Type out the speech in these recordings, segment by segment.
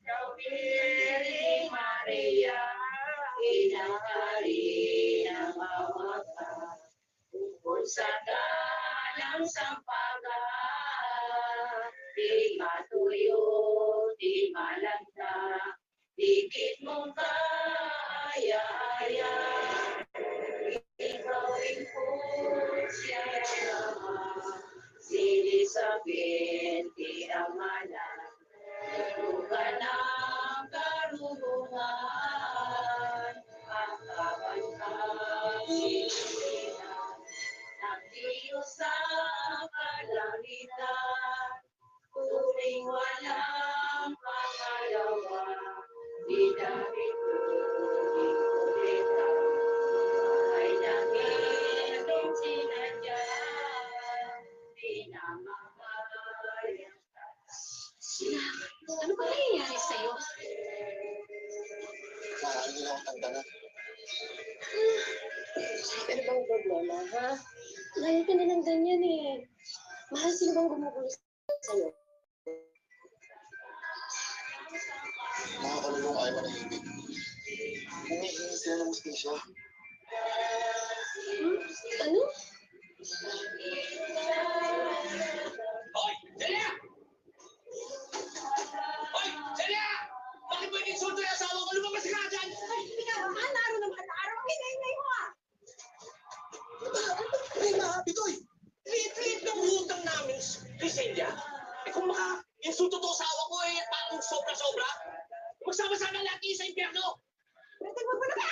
Kawiring Maria, inahari ng awakan, ukol sa dalang sampagan, di matuyo, di malanta, dikit mong kaya-aya, ikaw ingkod siya naman, sinisapin di amalan, bukan ng karunungan, ang kabantang sinihan, ng Diyos sa kalangitan, tuwing walang pangalawa, di David Ikulita, ay nangitong sinadya, di namamayan. Ano ba nangyayari sa'yo? Marami nila akong tandanan. Ano bang problema, ha? Ngayon ka na ng ganyan eh. Mahal, sino bang gumugulo sa'yo? Mga kalulong ayaw manahimik. Humihingi sila ng mustisya. Ano? Hoy! Celia! Hoy! Celia! Bakit mo ininsulto yung asawa ko? Lumabas ka dyan! Ay, ikaw, mahal, araw na mahal na araw. Ang hinay-hinay mo ah. Ay, Bitoy! Liit-liit ng utang namin kay Celia. Eh kung maka-insulto to asawa ko eh, parang sobra-sobra. Magsama-sama natin sa impyerno! Pwede mo ba naman?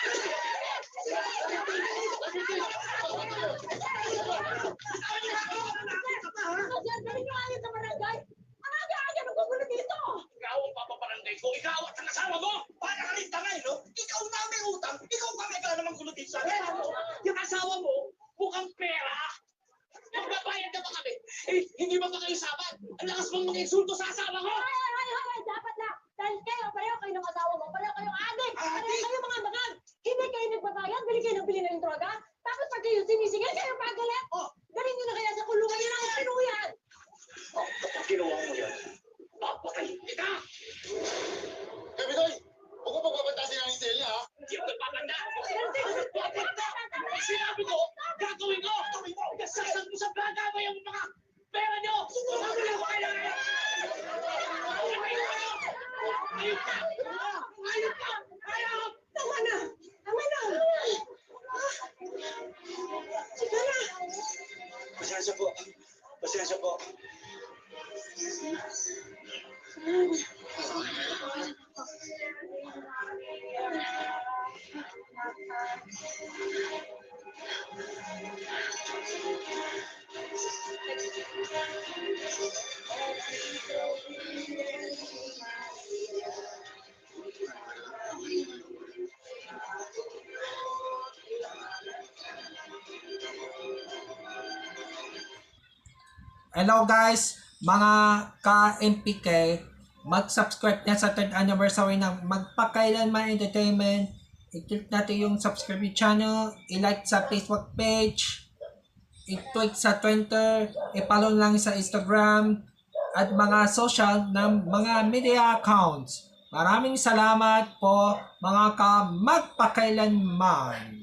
Diyan, galing yung ayos sa barangay. Ang aga-aga nagkukulo dito. Ikaw ang papaparangay ko, ikaw at ang asawa mo! Para ka rin tangay, no? Ikaw na may utang, ikaw pa may ka namang gulutin sa akin. Yung asawa mo, mukhang pera. Magbabayad na ba kami? Eh, hindi ba kayo sabat? Ang lakas mong mga insulto sa asawa ko! Ay, dapat na. Dahil pareho kayo ng asawa mo, pareho kayong adik, pareho kayo mga magag. Hindi kayo nagbabayad, bili kayo ng bili ng droga. Tapos pag kayo sinisigil, kayo pagalit. Oh. Galing nyo na kaya sa kulungan nyo ng pinuyan. Oh, kapag ginawa mo yan, papatayin kita! Eh, Bitoy! Huwag mo pagpapantasin ng Celia, ha? Hindi ako nagpapanda! Sinabi ko, gagawin ko! Kasasag mo sa baga ba yung mga pera nyo? Sabi na ko kailangan! Ayun ka! Ayun ka! Ayun! Tama na! Tama na! Sige na! Pasensya po. Pasensya po. Hello guys, mga ka-MPK, mag-subscribe na sa 3rd anniversary ng Magpakailanman Entertainment. I-click natin yung subscribe channel, i-like sa Facebook page, i-tweet sa Twitter, i-follow lang sa Instagram, at mga social ng mga media accounts. Maraming salamat po mga ka-Magpakailanman.